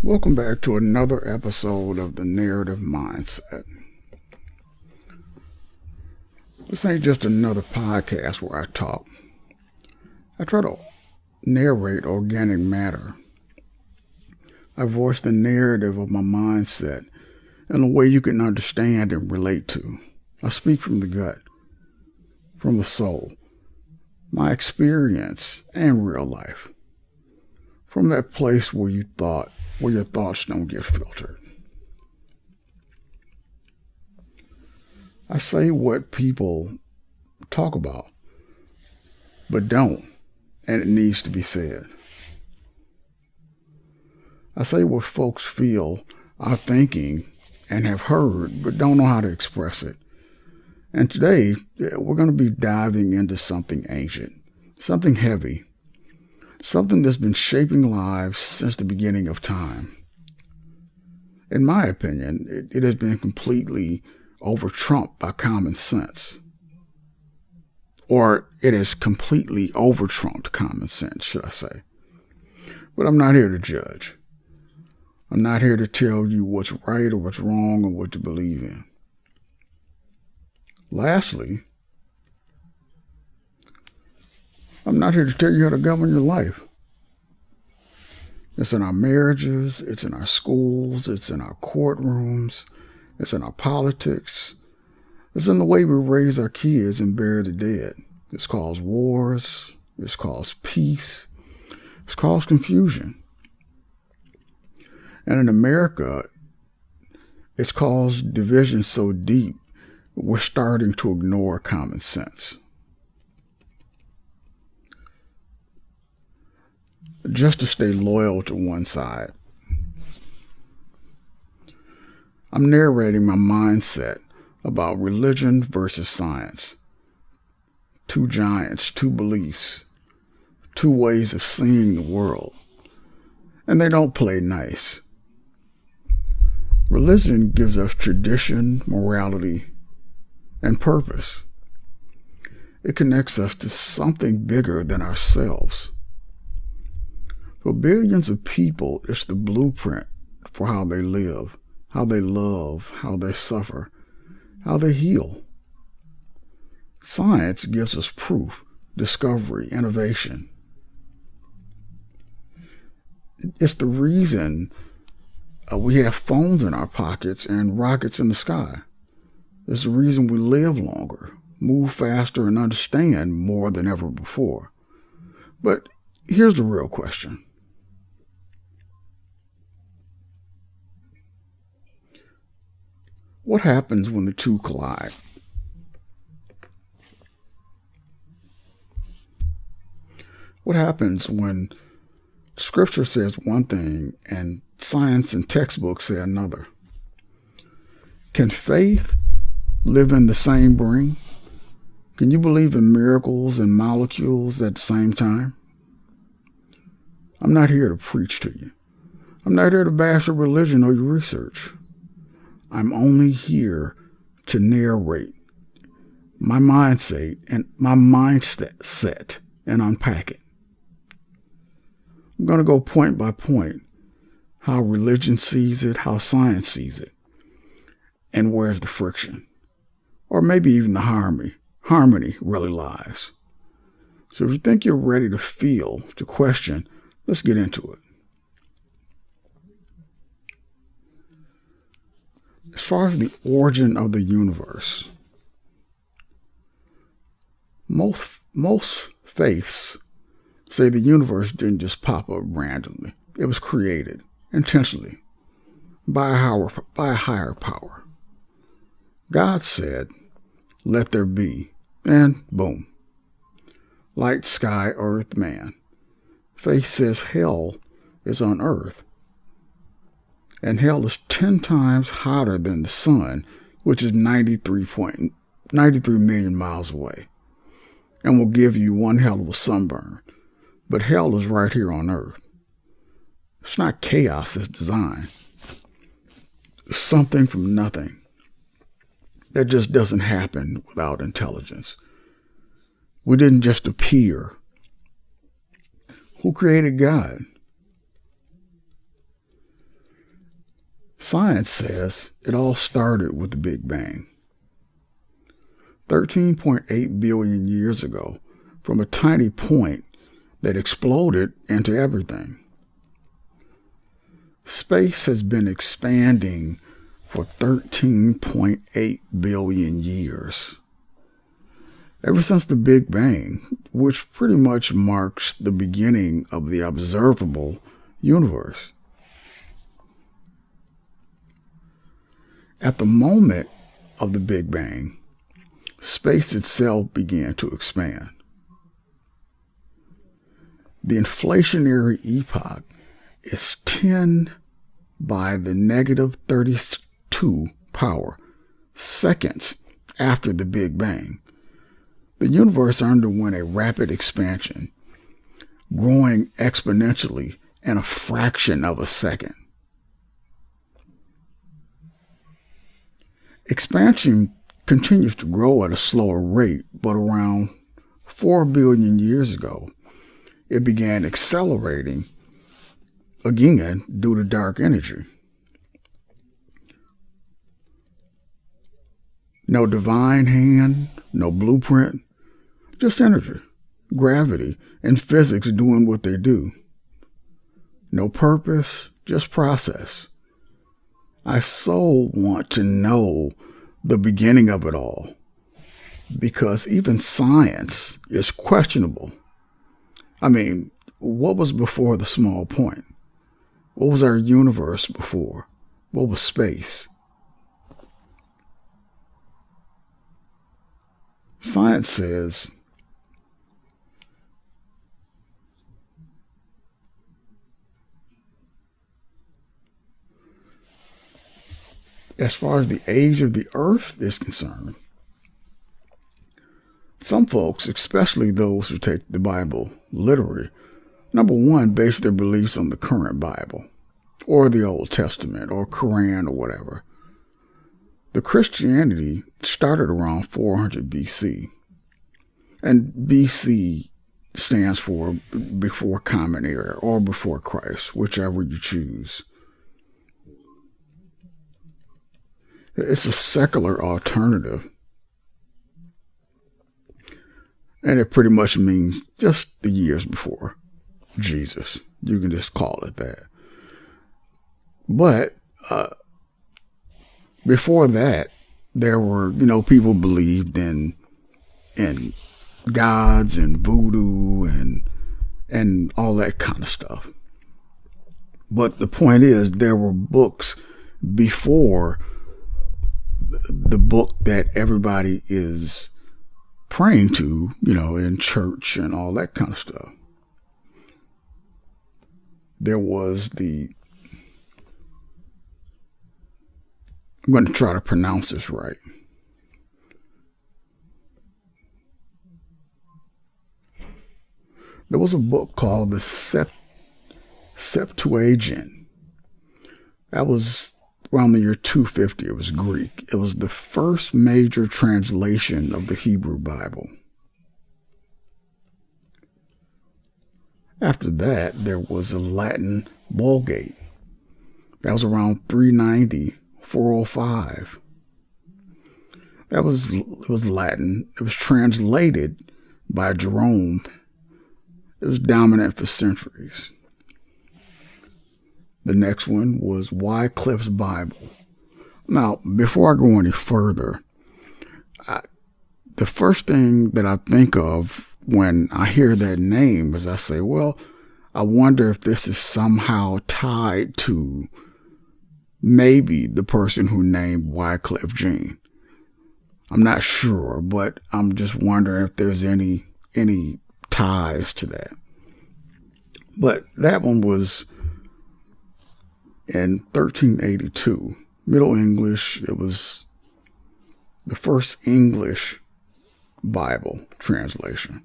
Welcome back to another episode of The Narrative Mindset. This ain't just another podcast where I talk. I try to narrate organic matter. I voice the narrative of my mindset in a way you can understand and relate to. I speak from the gut, from the soul, my experience and real life, from that place where your thoughts don't get filtered. I say what people talk about, but don't, and it needs to be said. I say what folks feel, are thinking, and have heard, but don't know how to express it. And today, we're going to be diving into something ancient, something heavy, something that's been shaping lives since the beginning of time. In my opinion, it has been completely over-trumped by common sense. Or it has completely over-trumped common sense, should I say. But I'm not here to judge. I'm not here to tell you what's right or what's wrong or what to believe in. Lastly, I'm not here to tell you how to govern your life. It's in our marriages, it's in our schools, it's in our courtrooms, it's in our politics, it's in the way we raise our kids and bury the dead. It's caused wars, it's caused peace, it's caused confusion. And in America, it's caused division so deep, we're starting to ignore common sense. Just to stay loyal to one side. I'm narrating my mindset about religion versus science. Two giants, two beliefs, two ways of seeing the world. And they don't play nice. Religion gives us tradition, morality, and purpose. It connects us to something bigger than ourselves. For billions of people, it's the blueprint for how they live, how they love, how they suffer, how they heal. Science gives us proof, discovery, innovation. It's the reason we have phones in our pockets and rockets in the sky. It's the reason we live longer, move faster, and understand more than ever before. But here's the real question. What happens when the two collide? What happens when Scripture says one thing and science and textbooks say another? Can faith live in the same brain? Can you believe in miracles and molecules at the same time? I'm not here to preach to you. I'm not here to bash your religion or your research. I'm only here to narrate my mindset and unpack it. I'm going to go point by point, how religion sees it, how science sees it, and where's the friction, or maybe even the harmony really lies. So if you think you're ready to feel, to question, let's get into it. As far as the origin of the universe, most faiths say the universe didn't just pop up randomly. It was created intentionally by a higher power. God said, "Let there be," and boom. Light, sky, earth, man. Faith says hell is on earth. And hell is 10 times hotter than the sun, which is 93 million miles away, and will give you one hell of a sunburn. But hell is right here on earth. It's not chaos, it's design. It's something from nothing that just doesn't happen without intelligence. We didn't just appear. Who created God? Science says it all started with the Big Bang. 13.8 billion years ago, from a tiny point that exploded into everything. Space has been expanding for 13.8 billion years. Ever since the Big Bang, which pretty much marks the beginning of the observable universe. At the moment of the Big Bang, space itself began to expand. The inflationary epoch is 10 by the negative 32 power seconds after the Big Bang. The universe underwent a rapid expansion, growing exponentially in a fraction of a second. Expansion continues to grow at a slower rate, but around 4 billion years ago, it began accelerating again due to dark energy. No divine hand, no blueprint, just energy, gravity, and physics doing what they do. No purpose, just process. I so want to know the beginning of it all, because even science is questionable. I mean, what was before the small point? What was our universe before? What was space? Science says as far as the age of the earth is concerned, some folks, especially those who take the Bible literally, number one, base their beliefs on the current Bible or the Old Testament or Quran or whatever. The Christianity started around 400 BC. And BC stands for before Common Era or before Christ, whichever you choose. It's a secular alternative. And it pretty much means just the years before Jesus. You can just call it that. But before that, there were, people believed in gods and voodoo and all that kind of stuff. But the point is, there were books before the book that everybody is praying to, in church and all that kind of stuff. There was I'm going to try to pronounce this right. There was a book called the Septuagint. That was around the year 250. It was Greek. It was the first major translation of the Hebrew Bible. After that, there was a Latin Vulgate. That was around 390, 405. It was Latin. It was translated by Jerome. It was dominant for centuries. The next one was Wycliffe's Bible. Now, before I go any further, the first thing that I think of when I hear that name is I say, well, I wonder if this is somehow tied to maybe the person who named Wycliffe Jean. I'm not sure, but I'm just wondering if there's any ties to that. But that one was in 1382, Middle English. It was the first English Bible translation.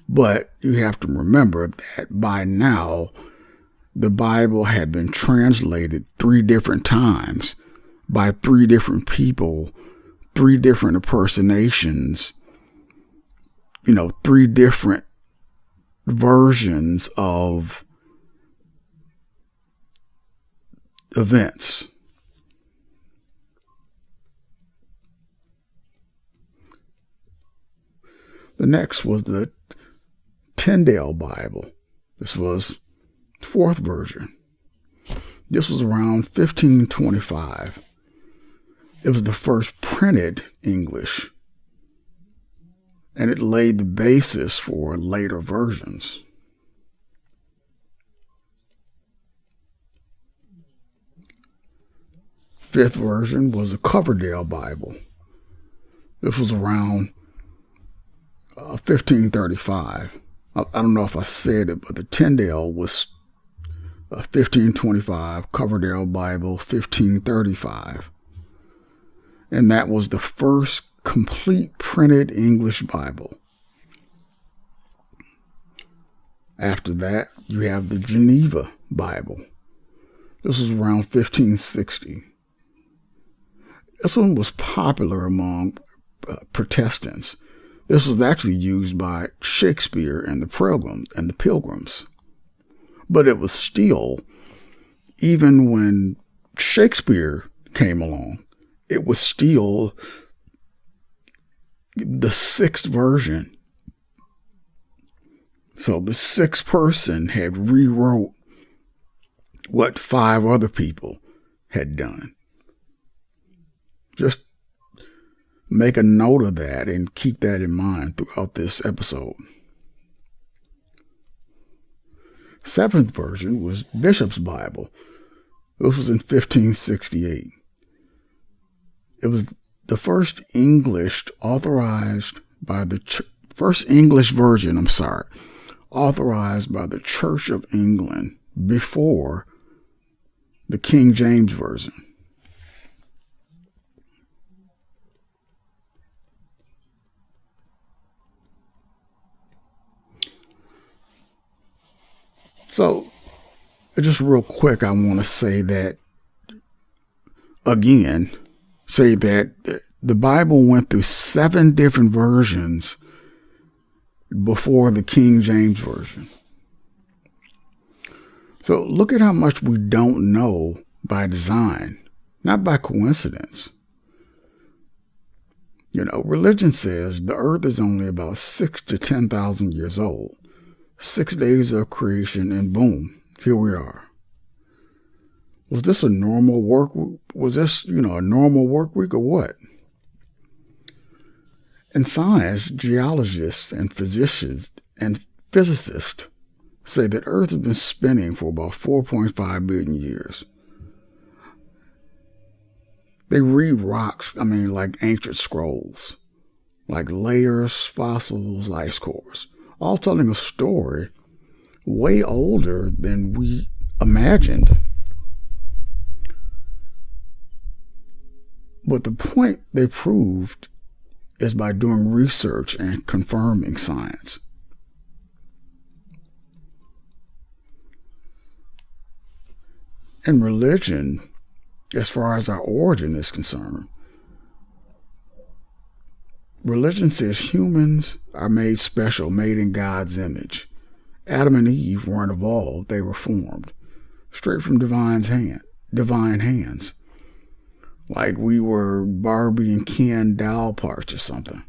But you have to remember that by now, the Bible had been translated 3 different times by 3 different people, 3 different impersonations, 3 different versions of events. The next was the Tyndale Bible. This was the fourth version. This was around 1525. It was the first printed English, and it laid the basis for later versions. Fifth version was the Coverdale Bible. This was around 1535. I don't know if I said it, but the Tyndale was 1525, Coverdale Bible 1535. And that was the first complete printed English Bible. After that, you have the Geneva Bible. This was around 1560. This one was popular among Protestants. This was actually used by Shakespeare and the Pilgrims. But it was still, even when Shakespeare came along, it was still the sixth version. So the sixth person had rewrote what five other people had done. Just make a note of that and keep that in mind throughout this episode. Seventh version was Bishop's Bible. This was in 1568. It was the first English authorized by the first English version, authorized by the Church of England before the King James Version. So, just real quick, I want to say that the Bible went through 7 different versions before the King James Version. So look at how much we don't know by design, not by coincidence. Religion says the earth is only about 6,000 to 10,000 years old. 6 days of creation, and boom, here we are. Was this a normal work? Was this, a normal work week or what? In science, geologists and physicists say that Earth has been spinning for about 4.5 billion years. They read rocks, like ancient scrolls, like layers, fossils, ice cores, all telling a story way older than we imagined. But the point they proved is by doing research and confirming science. In religion, as far as our origin is concerned, religion says humans are made special, made in God's image. Adam and Eve weren't evolved, they were formed, straight from divine hands. Like we were Barbie and Ken doll parts or something.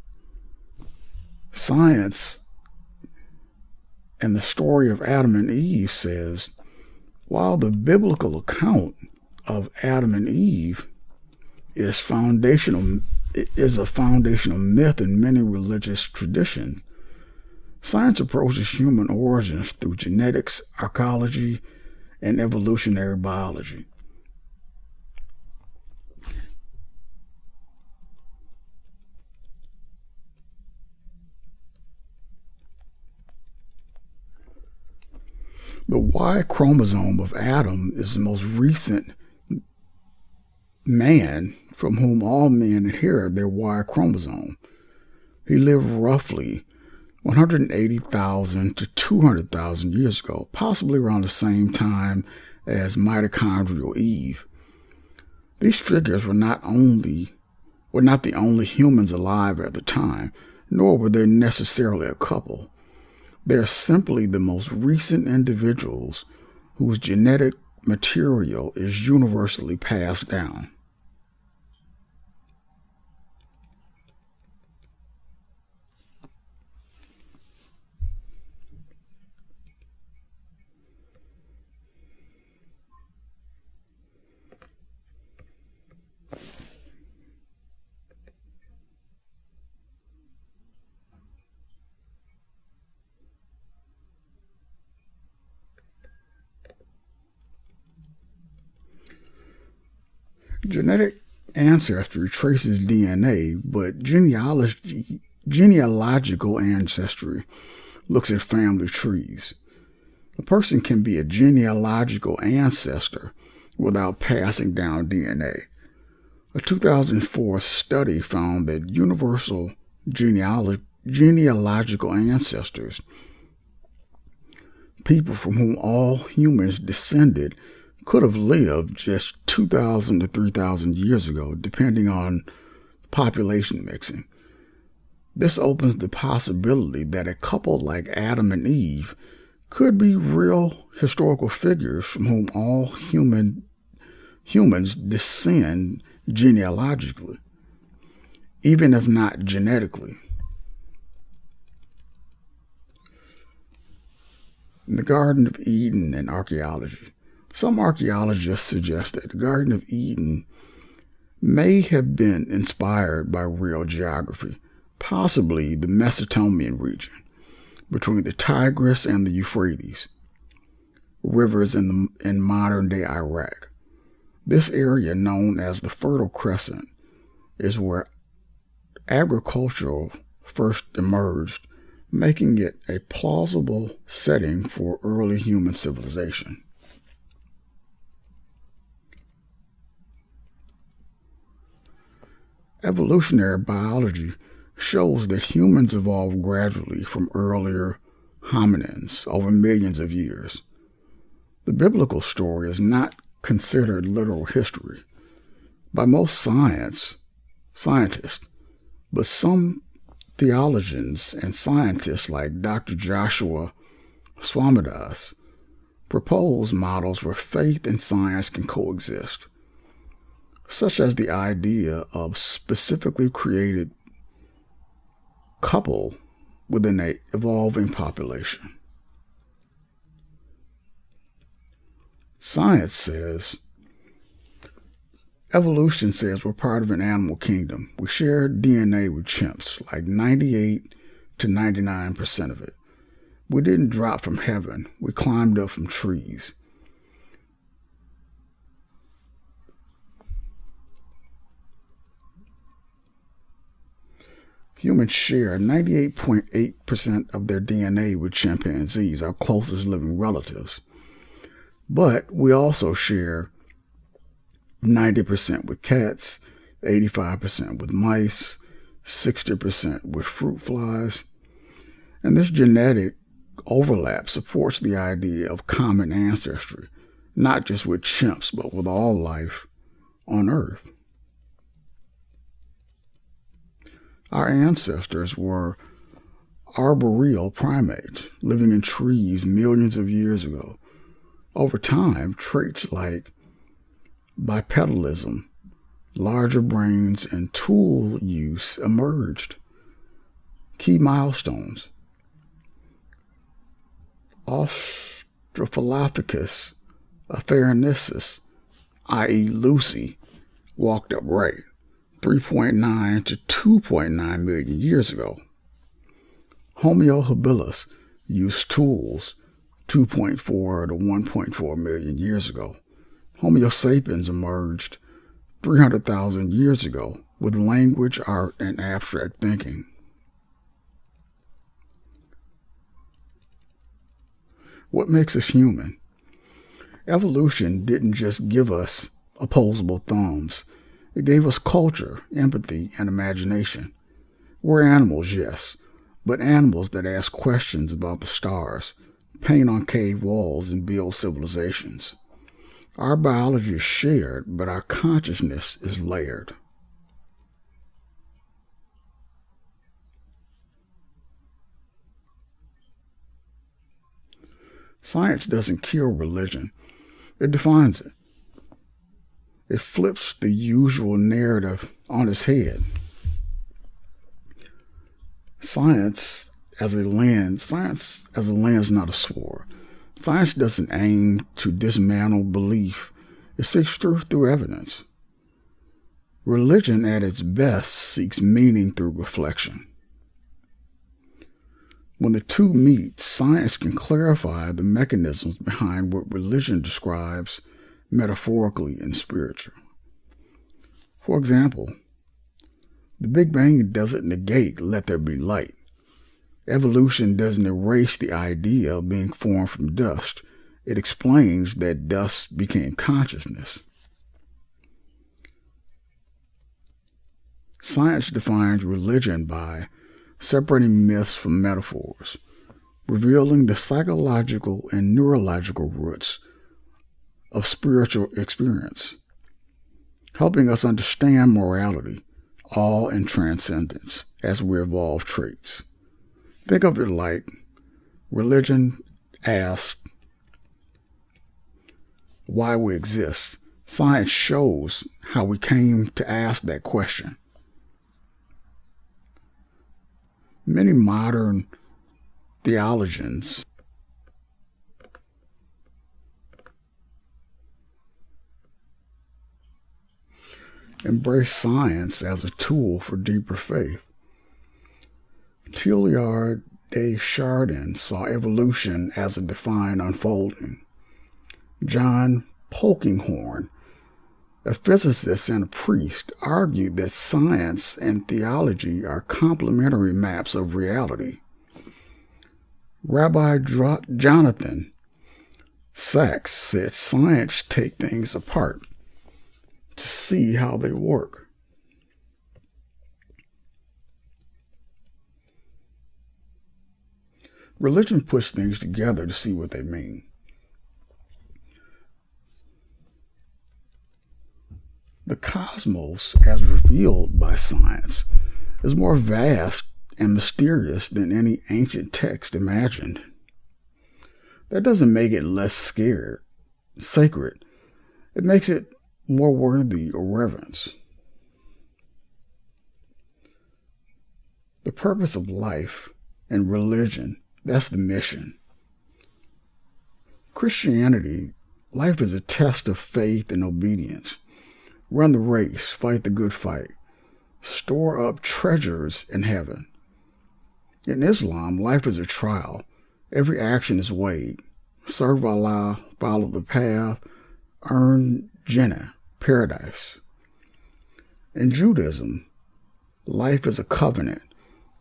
Science and the story of Adam and Eve says, while the biblical account of Adam and Eve is a foundational myth in many religious traditions, science approaches human origins through genetics, archaeology, and evolutionary biology. The Y chromosome of Adam is the most recent man from whom all men inherit their Y chromosome. He lived roughly 180,000 to 200,000 years ago, possibly around the same time as mitochondrial Eve. These figures were not the only humans alive at the time, nor were they necessarily a couple. They're simply the most recent individuals whose genetic material is universally passed down. Genetic ancestry traces DNA, but genealogical ancestry looks at family trees. A person can be a genealogical ancestor without passing down DNA. A 2004 study found that universal genealogical ancestors, people from whom all humans descended, could have lived just 2,000 to 3,000 years ago, depending on population mixing. This opens the possibility that a couple like Adam and Eve could be real historical figures from whom all humans descend genealogically, even if not genetically. In the Garden of Eden and archaeology, some archaeologists suggest that the Garden of Eden may have been inspired by real geography, possibly the Mesopotamian region between the Tigris and the Euphrates, rivers in modern-day Iraq. This area, known as the Fertile Crescent, is where agriculture first emerged, making it a plausible setting for early human civilization. Evolutionary biology shows that humans evolved gradually from earlier hominins over millions of years. The biblical story is not considered literal history by most scientists, but some theologians and scientists like Dr. Joshua Swamidass propose models where faith and science can coexist, such as the idea of specifically created couple within an evolving population. Evolution says we're part of an animal kingdom. We share DNA with chimps, like 98 to 99% of it. We didn't drop from heaven. We climbed up from trees. Humans share 98.8% of their DNA with chimpanzees, our closest living relatives. But we also share 90% with cats, 85% with mice, 60% with fruit flies. And this genetic overlap supports the idea of common ancestry, not just with chimps, but with all life on Earth. Our ancestors were arboreal primates living in trees millions of years ago. Over time, traits like bipedalism, larger brains, and tool use emerged. Key milestones: Australopithecus afarensis, i.e. Lucy, walked upright 3.9 to 2.9 million years ago. Homo habilis used tools 2.4 to 1.4 million years ago. Homo sapiens emerged 300,000 years ago with language, art, and abstract thinking. What makes us human? Evolution didn't just give us opposable thumbs. It gave us culture, empathy, and imagination. We're animals, yes, but animals that ask questions about the stars, paint on cave walls, and build civilizations. Our biology is shared, but our consciousness is layered. Science doesn't cure religion. It defines it. It flips the usual narrative on its head. Science as a lens, not a sword. Science doesn't aim to dismantle belief. It seeks truth through evidence. Religion at its best seeks meaning through reflection. When the two meet, science can clarify the mechanisms behind what religion describes metaphorically and spiritually. For example, the Big Bang doesn't negate let there be light. Evolution doesn't erase the idea of being formed from dust. It explains that dust became consciousness. Science defines religion by separating myths from metaphors, revealing the psychological and neurological roots of spiritual experience, helping us understand morality, awe, and transcendence as we evolve traits. Think of it like religion asks why we exist. Science shows how we came to ask that question. Many modern theologians embrace science as a tool for deeper faith. Teilhard de Chardin saw evolution as a divine unfolding. John Polkinghorne, a physicist and a priest, argued that science and theology are complementary maps of reality. Rabbi Jonathan Sachs said science takes things apart to see how they work. Religion puts things together to see what they mean. The cosmos, as revealed by science, is more vast and mysterious than any ancient text imagined. That doesn't make it less sacred. It makes it more worthy of reverence. The purpose of life and religion, that's the mission. Christianity, life is a test of faith and obedience. Run the race, fight the good fight, store up treasures in heaven. In Islam, life is a trial. Every action is weighed. Serve Allah, follow the path, earn Jannah, paradise. In Judaism, life is a covenant,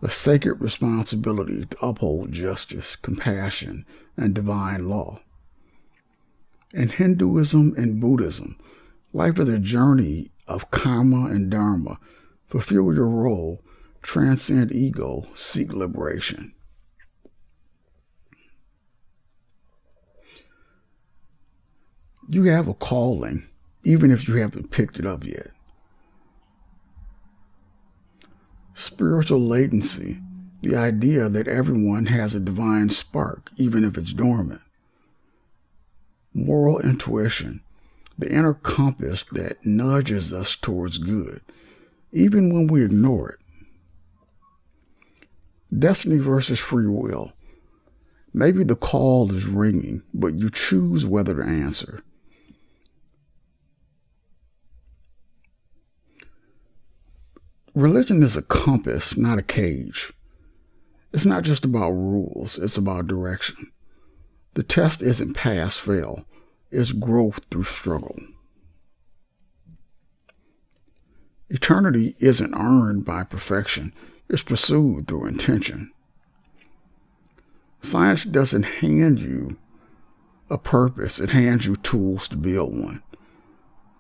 a sacred responsibility to uphold justice, compassion, and divine law. In Hinduism and Buddhism, life is a journey of karma and dharma. Fulfill your role, transcend ego, seek liberation. You have a calling, even if you haven't picked it up yet. Spiritual latency, the idea that everyone has a divine spark, even if it's dormant. Moral intuition, the inner compass that nudges us towards good, even when we ignore it. Destiny versus free will. Maybe the call is ringing, but you choose whether to answer. Religion is a compass, not a cage. It's not just about rules, it's about direction. The test isn't pass-fail, it's growth through struggle. Eternity isn't earned by perfection, it's pursued through intention. Science doesn't hand you a purpose, it hands you tools to build one.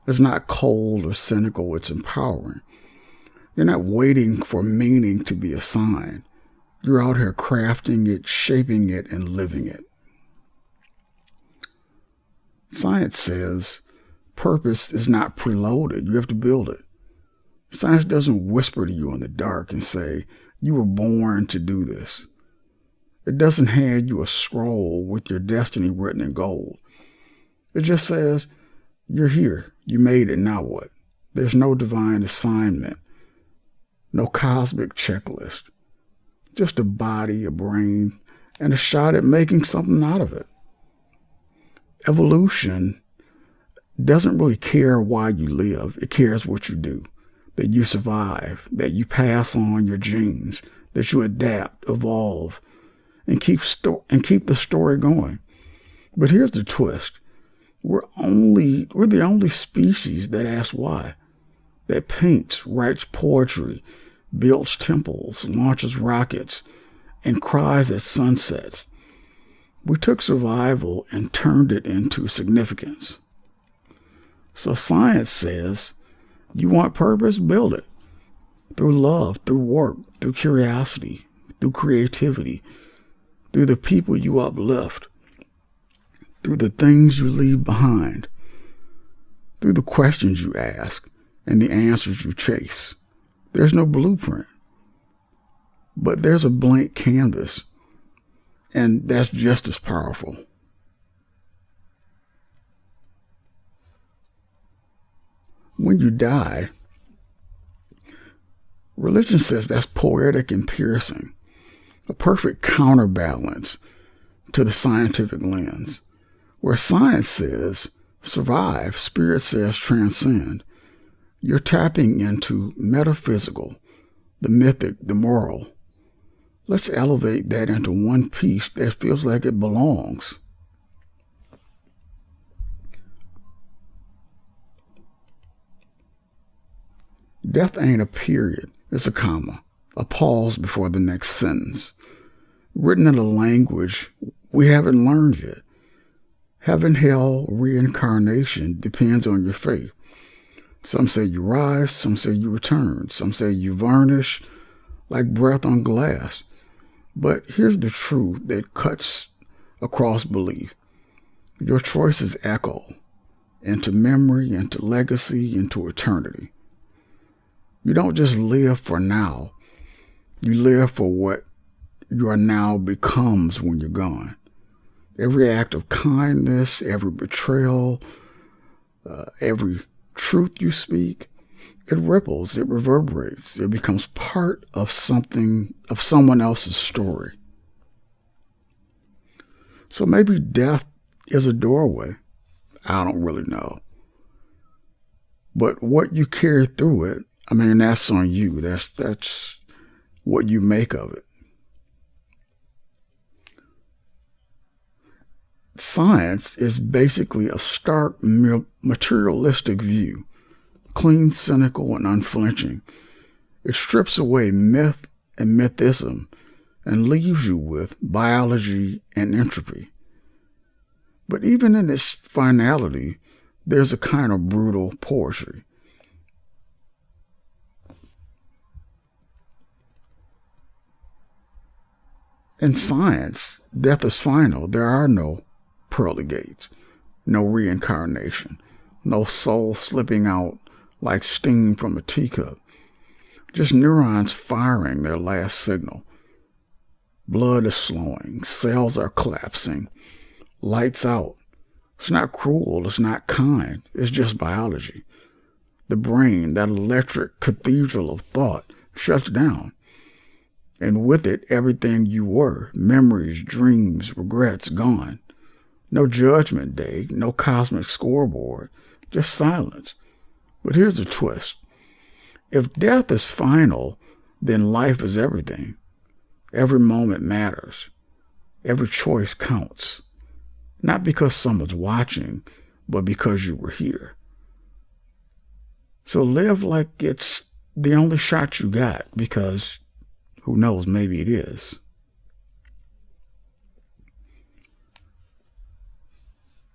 It's not cold or cynical, it's empowering. You're not waiting for meaning to be assigned. You're out here crafting it, shaping it, and living it. Science says purpose is not preloaded. You have to build it. Science doesn't whisper to you in the dark and say, you were born to do this. It doesn't hand you a scroll with your destiny written in gold. It just says, you're here. You made it. Now what? There's no divine assignment. No cosmic checklist. Just a body, a brain, and a shot at making something out of it. Evolution doesn't really care why you live. It cares what you do. That you survive, that you pass on your genes, that you adapt, evolve, and keep the story going. But here's the twist. We're the only species that asks why. that paints, writes poetry, builds temples, launches rockets, and cries at sunsets. We took survival and turned it into significance. So science says, you want purpose? Build it. Through love, through work, through curiosity, through creativity, through the people you uplift, through the things you leave behind, through the questions you ask and the answers you chase. There's no blueprint, but there's a blank canvas, and that's just as powerful. When you die, religion says that's poetic and piercing, a perfect counterbalance to the scientific lens. Where science says survive, spirit says transcend. You're tapping into metaphysical, the mythic, the moral. Let's elevate that into one piece that feels like it belongs. Death ain't a period, it's a comma, a pause before the next sentence, written in a language we haven't learned yet. Heaven, hell, reincarnation depends on your faith. Some say you rise, some say you return, some say you vanish like breath on glass. But here's the truth that cuts across belief. Your choices echo into memory, into legacy, into eternity. You don't just live for now. You live for what your now becomes when you're gone. Every act of kindness, every betrayal, every truth you speak, it ripples, it reverberates, it becomes part of someone else's story. So maybe death is a doorway. I don't really know. But what you carry through it, that's on you. That's what you make of it. Science is basically a stark materialistic view, clean, cynical, and unflinching. It strips away myth and mythism and leaves you with biology and entropy. But even in its finality, there's a kind of brutal poetry. In science, death is final. There are no pearly gates, no reincarnation, no soul slipping out like steam from a teacup. Just neurons firing their last signal. Blood is slowing, cells are collapsing, lights out. It's not cruel, it's not kind, it's just biology. The brain, that electric cathedral of thought, shuts down. And with it, everything you were, memories, dreams, regrets, gone. No judgment day, no cosmic scoreboard, just silence. But here's the twist. If death is final, then life is everything. Every moment matters. Every choice counts. Not because someone's watching, but because you were here. So live like it's the only shot you got, because who knows, maybe it is.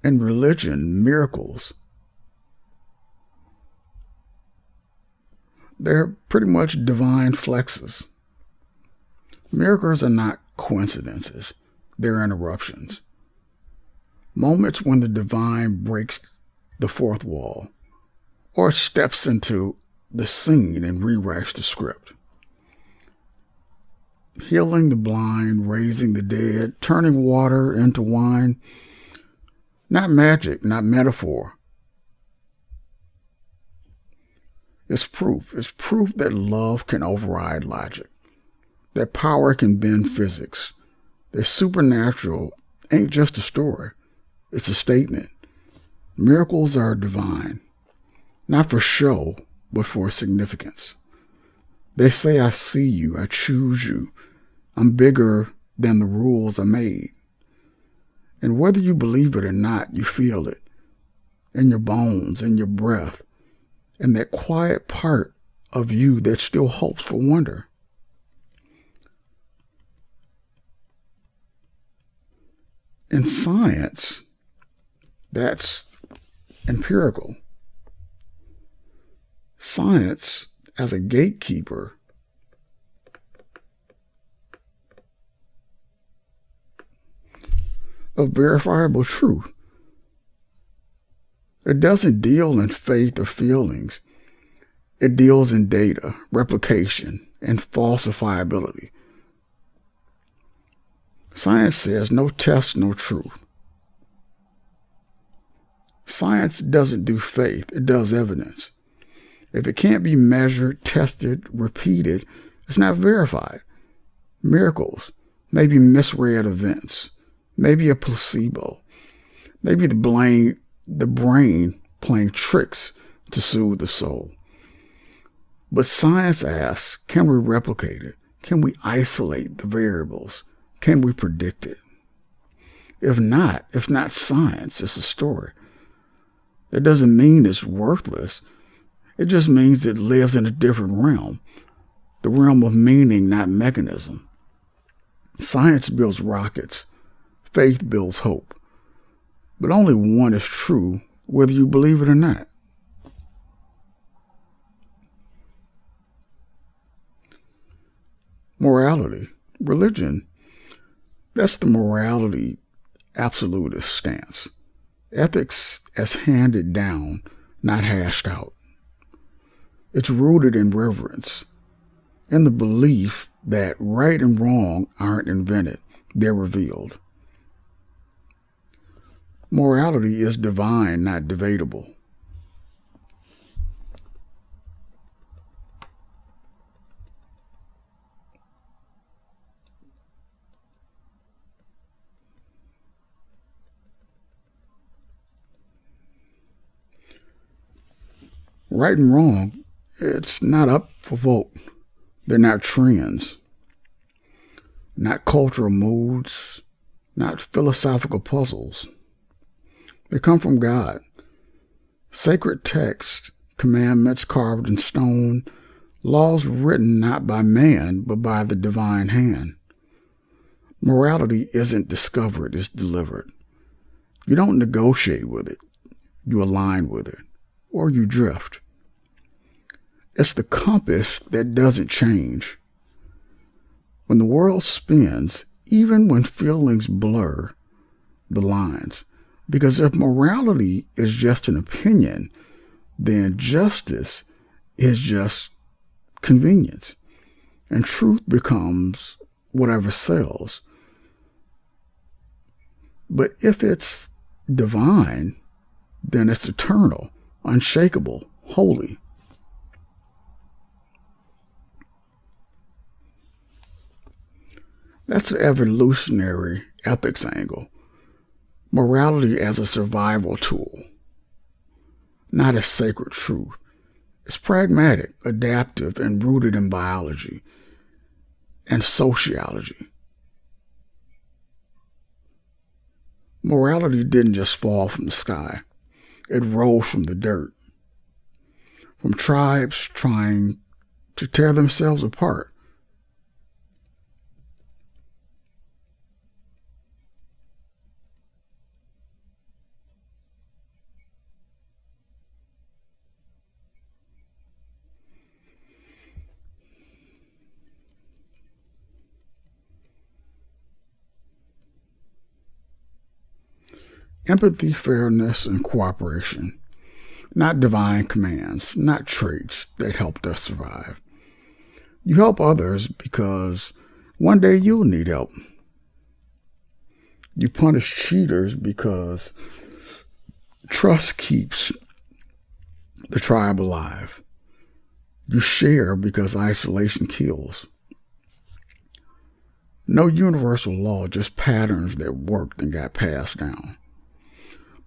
In religion, miracles, they're pretty much divine flexes. Miracles are not coincidences. They're interruptions. Moments when the divine breaks the fourth wall or steps into the scene and rewrites the script. Healing the blind, raising the dead, turning water into wine. Not magic, not metaphor. It's proof. It's proof that love can override logic, that power can bend physics, that supernatural ain't just a story. It's a statement. Miracles are divine, not for show, but for significance. They say, I see you, I choose you. I'm bigger than the rules I made. And whether you believe it or not, you feel it in your bones, in your breath, and that quiet part of you that still hopes for wonder. In science, that's empirical. Science, as a gatekeeper, of verifiable truth. It doesn't deal in faith or feelings. It deals in data, replication, and falsifiability. Science says no test, no truth. Science doesn't do faith, it does evidence. If it can't be measured, tested, repeated, it's not verified. Miracles, maybe misread events, maybe a placebo, maybe the brain playing tricks to soothe the soul. But science asks, can we replicate it? Can we isolate the variables? Can we predict it? If not science, it's a story. That doesn't mean it's worthless. It just means it lives in a different realm, the realm of meaning, not mechanism. Science builds rockets. Faith builds hope. But only one is true, whether you believe it or not. Morality, religion, that's the morality absolutist stance. Ethics as handed down, not hashed out. It's rooted in reverence, in the belief that right and wrong aren't invented, they're revealed. Morality is divine, not debatable. Right and wrong, it's not up for vote. They're not trends, not cultural moods, not philosophical puzzles. They come from God. Sacred texts, commandments carved in stone, laws written not by man, but by the divine hand. Morality isn't discovered, it's delivered. You don't negotiate with it. You align with it, or you drift. It's the compass that doesn't change. When the world spins, even when feelings blur the lines, because if morality is just an opinion, then justice is just convenience, and truth becomes whatever sells. But if it's divine, then it's eternal, unshakable, holy. That's the evolutionary ethics angle. Morality as a survival tool, not as sacred truth. It's pragmatic, adaptive, and rooted in biology and sociology. Morality didn't just fall from the sky. It rose from the dirt, from tribes trying to tear themselves apart. Empathy, fairness, and cooperation. Not divine commands, not traits that helped us survive. You help others because one day you'll need help. You punish cheaters because trust keeps the tribe alive. You share because isolation kills. No universal law, just patterns that worked and got passed down.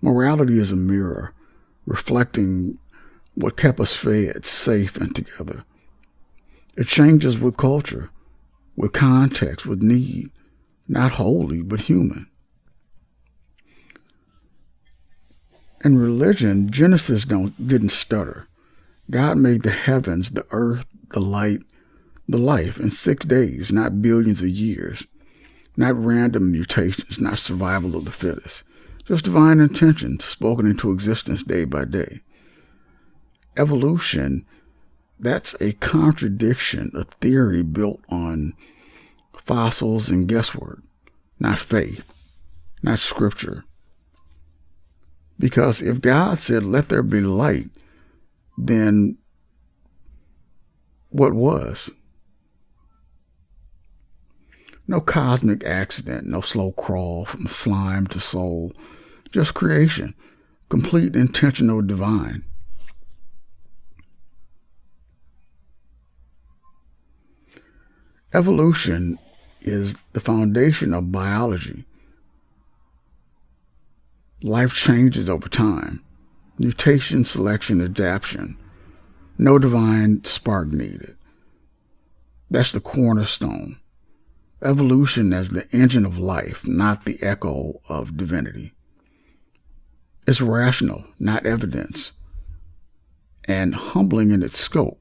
Morality is a mirror, reflecting what kept us fed, safe, and together. It changes with culture, with context, with need. Not holy, but human. In religion, Genesis didn't stutter. God made the heavens, the earth, the light, the life in 6 days, not billions of years, not random mutations, not survival of the fittest, just divine intention spoken into existence day by day. Evolution, that's a contradiction, a theory built on fossils and guesswork, not faith, not scripture. Because if God said, let there be light, then what was? No cosmic accident, no slow crawl from slime to soul, just creation, complete intentional divine. Evolution is the foundation of biology. Life changes over time. Mutation, selection, adaptation. No divine spark needed. That's the cornerstone. Evolution as the engine of life, not the echo of divinity. It's rational, not evidence, and humbling in its scope.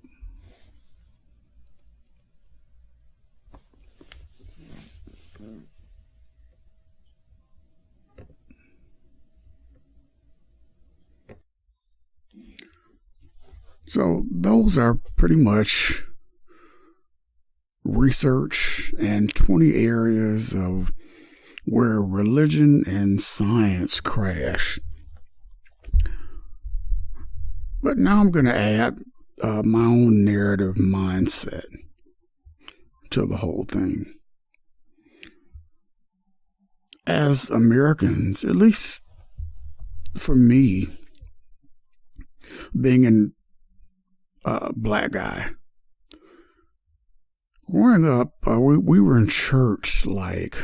So those are pretty much research and 20 areas of where religion and science crash. But now I'm going to add my own narrative mindset to the whole thing. As Americans, at least for me, being a black guy, growing up, we were in church like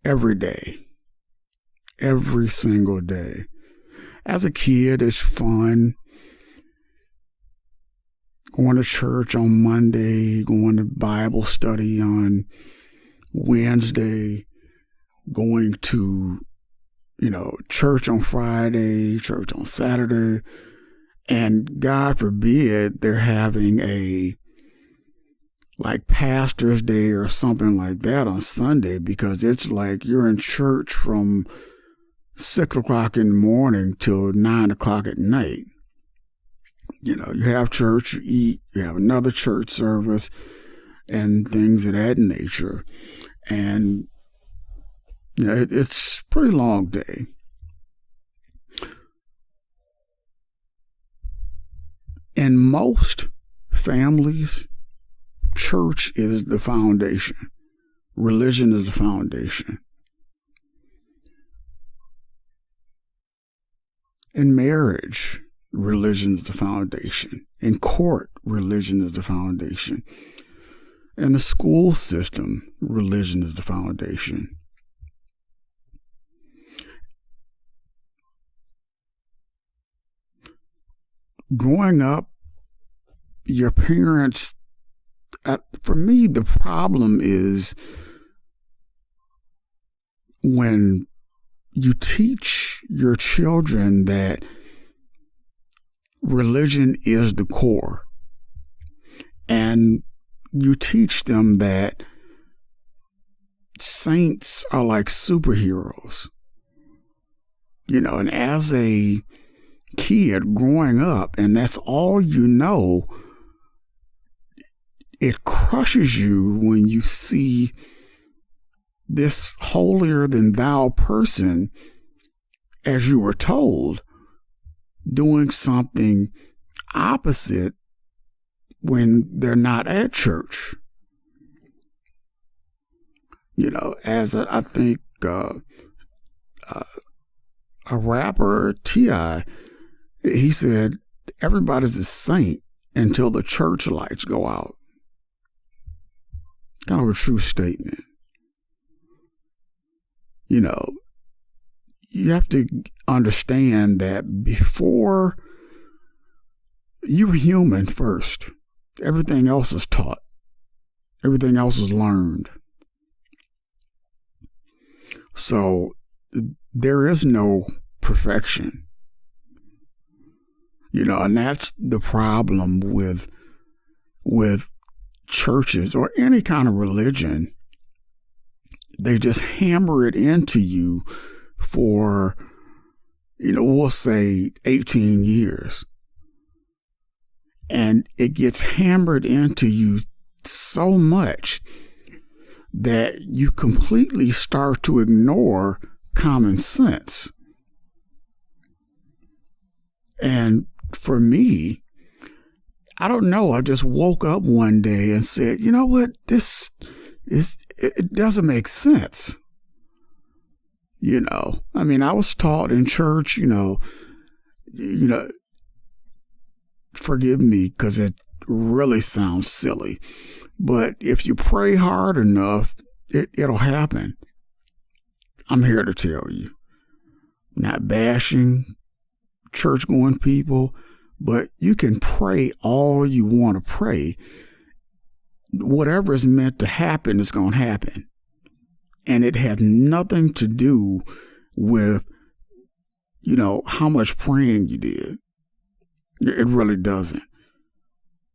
every day, every single day. As a kid, it's fun going to church on Monday, going to Bible study on Wednesday, going to, church on Friday, church on Saturday, and God forbid they're having a pastor's day or something like that on Sunday, because it's like you're in church from 6 o'clock in the morning till 9 o'clock at night. You have church, you eat, you have another church service, and things of that nature. And, it's a pretty long day. In most families, church is the foundation. Religion is the foundation. In marriage, religion is the foundation. In court, religion is the foundation. In the school system, religion is the foundation. Growing up, your parents, for me, the problem is when you teach your children that religion is the core, and you teach them that saints are like superheroes, and as a kid growing up, and that's all you know, it crushes you when you see this holier than thou person, as you were told, doing something opposite when they're not at church. As I think a rapper, T.I., he said, everybody's a saint until the church lights go out. Kind of a true statement. You have to understand that before you were human first, everything else is taught. Everything else is learned. So there is no perfection. And that's the problem with churches or any kind of religion. They just hammer it into you for, we'll say 18 years. And it gets hammered into you so much that you completely start to ignore common sense. And for me, I don't know, I just woke up one day and said, you know what, it doesn't make sense. I was taught in church, forgive me because it really sounds silly, but if you pray hard enough, it'll happen. I'm here to tell you, not bashing church-going people, but you can pray all you want to pray. Whatever is meant to happen is going to happen. And it has nothing to do with, how much praying you did. It really doesn't.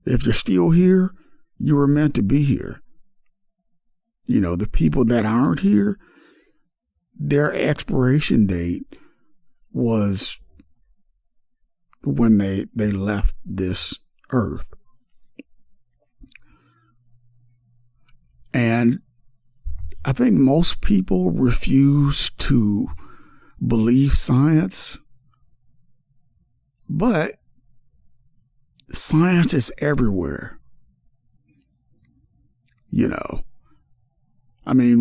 If you're still here, you were meant to be here. The people that aren't here, their expiration date was when they left this earth. And I think most people refuse to believe science, but science is everywhere.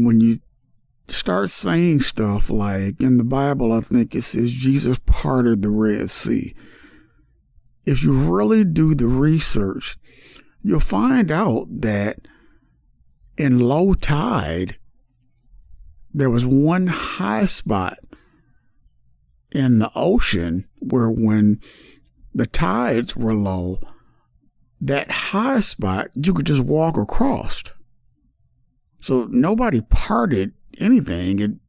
When you start saying stuff like in the Bible, I think it says Jesus parted the Red Sea. If you really do the research, you'll find out that in low tide, there was one high spot in the ocean where when the tides were low, that high spot, you could just walk across. So nobody parted anything.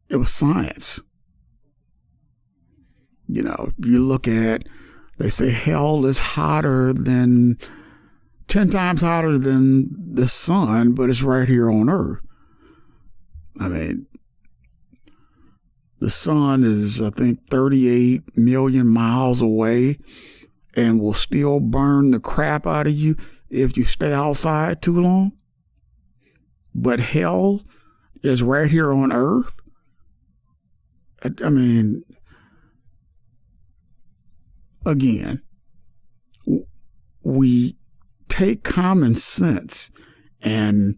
It was science. You look at, they say hell is 10 times hotter than the sun, but it's right here on earth. The sun is, I think, 38 million miles away and will still burn the crap out of you if you stay outside too long. But hell is right here on earth. Again, we take common sense and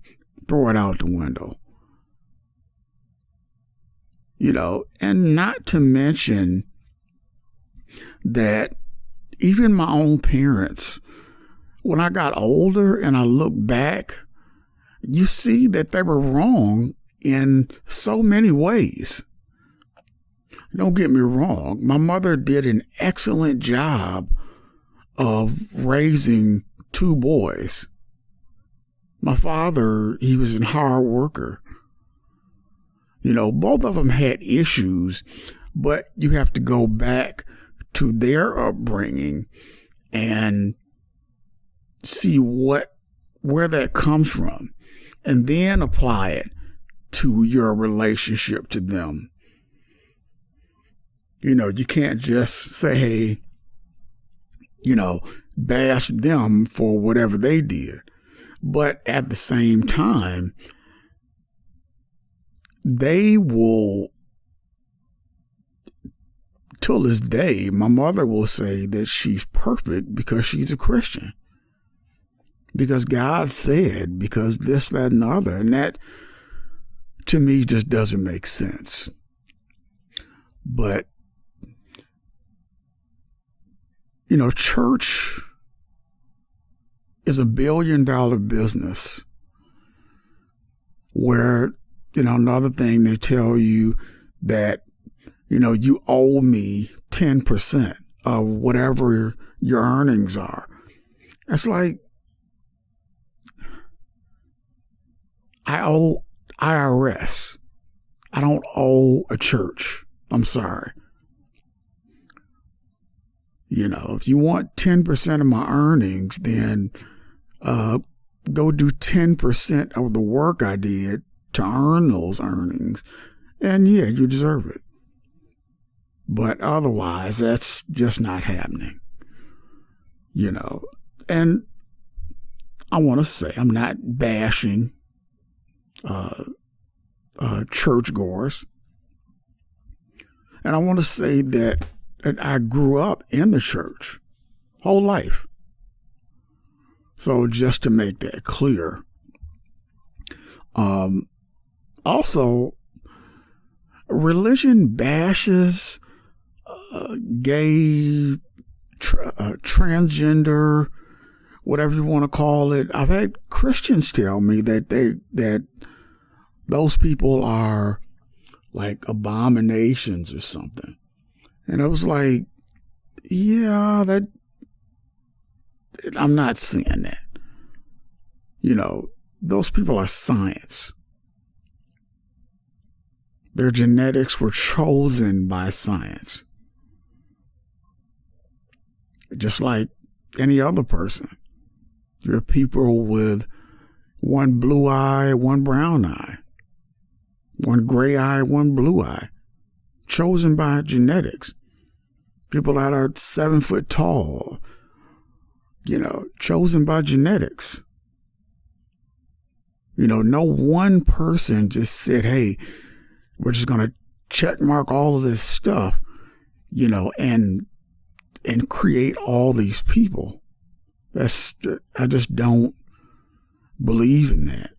throw it out the window. And not to mention that even my own parents, when I got older and I look back, you see that they were wrong in so many ways. Don't get me wrong. My mother did an excellent job of raising two boys. My father, he was a hard worker. Both of them had issues, but you have to go back to their upbringing and see where that comes from, and then apply it to your relationship to them. You can't just say, bash them for whatever they did. But at the same time, they will, till this day, my mother will say that she's perfect because she's a Christian. Because God said, because this, that, and the other. And that, to me, just doesn't make sense. But, church is $1 billion business where, another thing they tell you that, you owe me 10% of whatever your earnings are. It's like, I owe IRS. I don't owe a church. I'm sorry. If you want 10% of my earnings, then go do 10% of the work I did to earn those earnings. And yeah, you deserve it. But otherwise, that's just not happening. And I want to say I'm not bashing churchgoers. And I want to say that I grew up in the church whole life. So just to make that clear. Also, religion bashes gay, transgender, whatever you want to call it. I've had Christians tell me that those people are like abominations or something. And I was like, yeah, I'm not saying that. Those people are science. Their genetics were chosen by science. Just like any other person. There are people with one blue eye, one brown eye, one gray eye, one blue eye, chosen by genetics. People that are 7 foot tall, chosen by genetics. No one person just said, hey, we're just going to check mark all of this stuff, and create all these people. I just don't believe in that.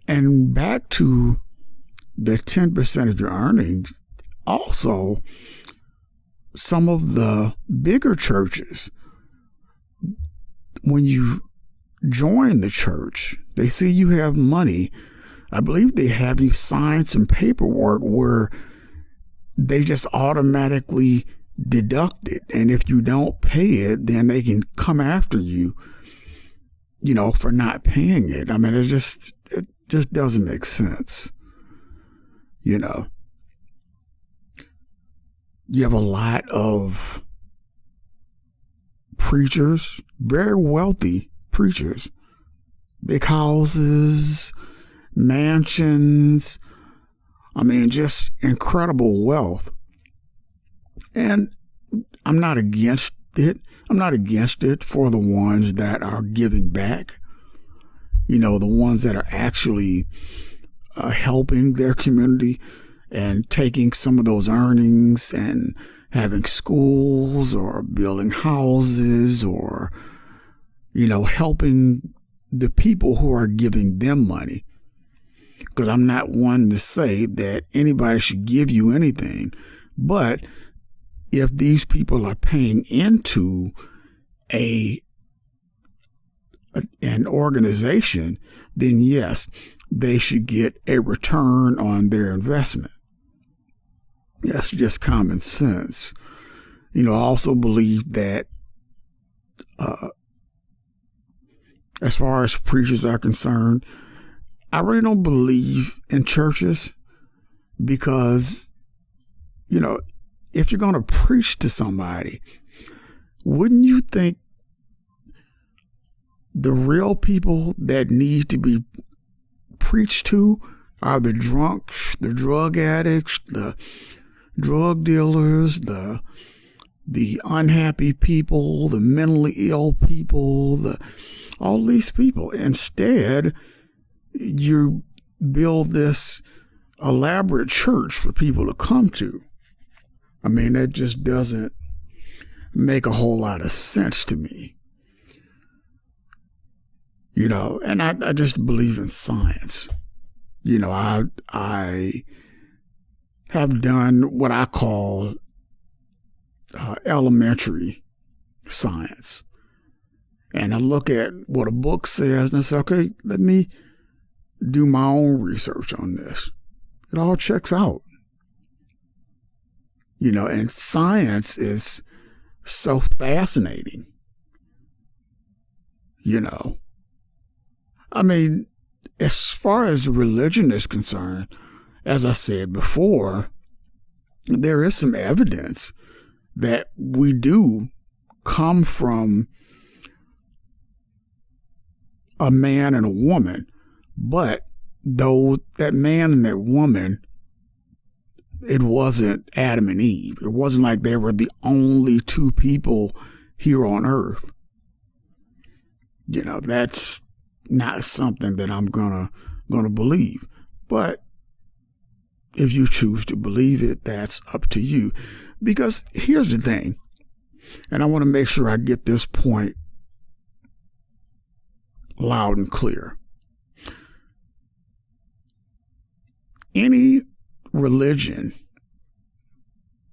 And back to the 10% of your earnings, also, some of the bigger churches, when you join the church, they see you have money. I believe they have you sign some paperwork where they just automatically deduct it. And if you don't pay it, then they can come after you, for not paying it. I mean, it just doesn't make sense. You have a lot of preachers, very wealthy preachers, big houses, mansions. I mean, just incredible wealth. And I'm not against it. I'm not against it for the ones that are giving back. The ones that are actually helping their community and taking some of those earnings and having schools or building houses or, helping the people who are giving them money. Because I'm not one to say that anybody should give you anything. But if these people are paying into an organization, then yes, they should get a return on their investment. That's just common sense. I also believe that as far as preachers are concerned, I really don't believe in churches because, if you're going to preach to somebody, wouldn't you think the real people that need to be preached to are the drunks, the drug addicts, the drug dealers, the unhappy people, the mentally ill people, all these people. Instead, you build this elaborate church for people to come to. I mean, that just doesn't make a whole lot of sense to me. And I just believe in science. I have done what I call elementary science. And I look at what a book says and I say, okay, let me do my own research on this. It all checks out. And science is so fascinating. I mean, as far as religion is concerned, as I said before, there is some evidence that we do come from a man and a woman, but though that man and that woman, it wasn't Adam and Eve. It wasn't like they were the only two people here on earth. That's not something that I'm gonna believe. But if you choose to believe it, that's up to you. Because here's the thing, and I want to make sure I get this point loud and clear. Any religion,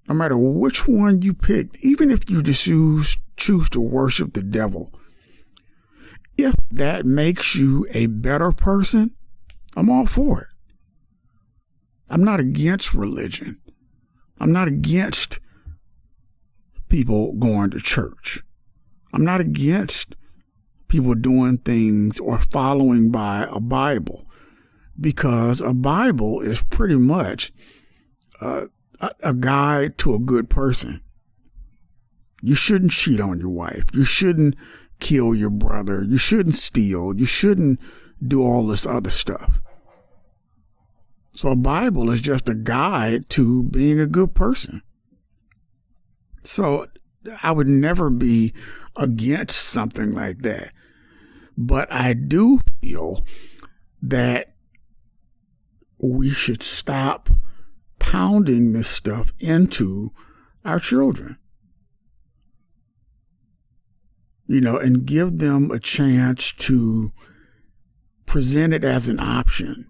no matter which one you pick, even if you choose to worship the devil, if that makes you a better person, I'm all for it. I'm not against religion. I'm not against people going to church. I'm not against people doing things or following by a Bible, because a Bible is pretty much a guide to a good person. You shouldn't cheat on your wife. You shouldn't kill your brother. You shouldn't steal. You shouldn't do all this other stuff. So a Bible is just a guide to being a good person. So I would never be against something like that. But I do feel that we should stop pounding this stuff into our children, and give them a chance to present it as an option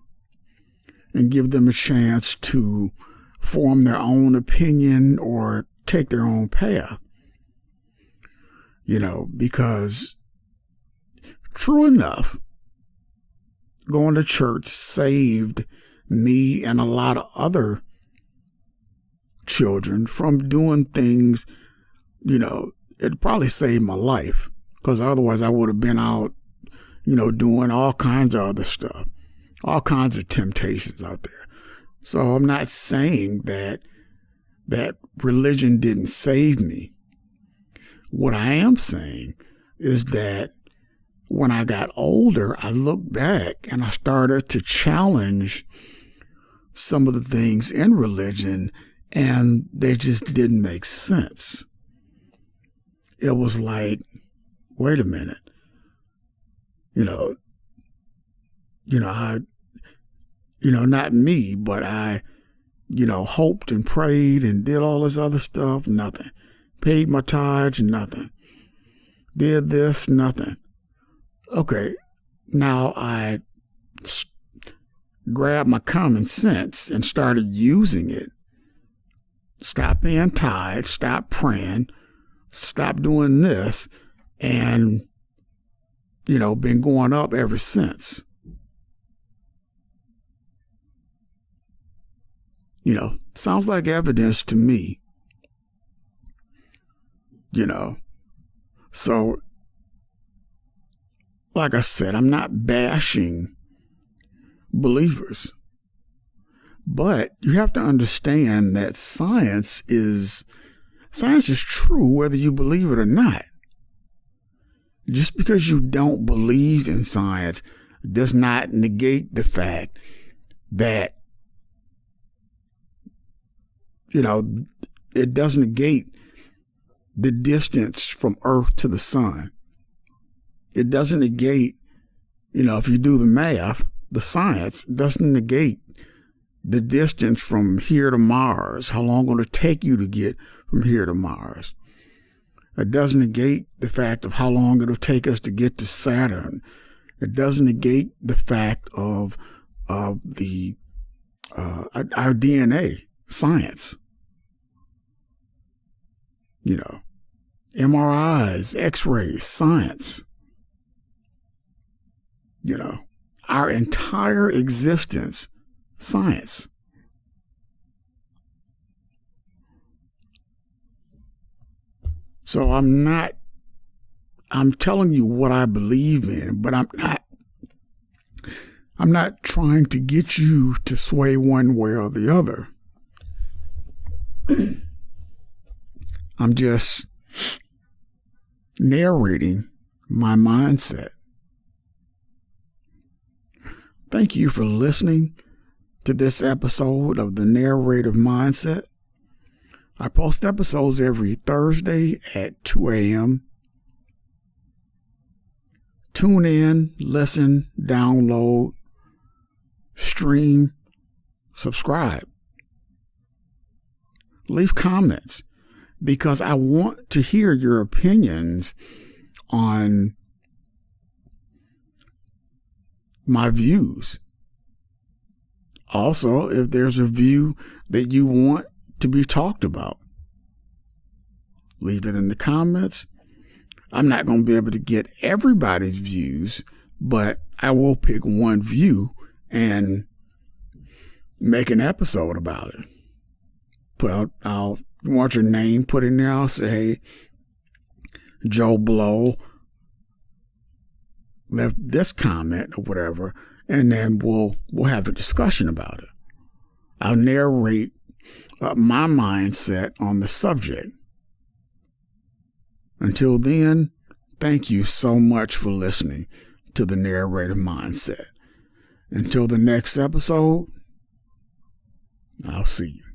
and give them a chance to form their own opinion or take their own path, because true enough, going to church saved me and a lot of other children from doing things, it probably saved my life, because otherwise I would have been out, doing all kinds of other stuff, all kinds of temptations out there. So I'm not saying that religion didn't save me. What I am saying is that when I got older, I looked back and I started to challenge some of the things in religion, and they just didn't make sense. It was like, wait a minute, not me, but I, hoped and prayed and did all this other stuff, nothing. Paid my tithes, nothing. Did this, nothing. Okay, now I grabbed my common sense and started using it. Stop paying tithes, stop praying, stop doing this, and, been going up ever since. Sounds like evidence to me. So, like I said, I'm not bashing believers. But you have to understand that science is true whether you believe it or not. Just because you don't believe in science does not negate the fact that, it doesn't negate the distance from Earth to the sun. It doesn't negate, if you do the math, the science doesn't negate the distance from here to Mars, how long it'll take you to get from here to Mars. It doesn't negate the fact of how long it'll take us to get to Saturn. It doesn't negate the fact of our DNA, science. MRIs, X-rays, science. Our entire existence, science. So I'm telling you what I believe in, but I'm I'm not trying to get you to sway one way or the other. I'm just narrating my mindset. Thank you for listening to this episode of the Narrative Mindset. I post episodes every Thursday at 2 a.m. Tune in, listen, download, stream, subscribe. Leave comments because I want to hear your opinions on my views. Also, if there's a view that you want to be talked about, leave it in the comments. I'm not going to be able to get everybody's views, but I will pick one view and make an episode about it. I'll want your name put in there. I'll say, hey, Joe Blow left this comment or whatever, and then we'll have a discussion about it. I'll narrate my mindset on the subject. Until then, thank you so much for listening to the Narrative Mindset. Until the next episode, I'll see you.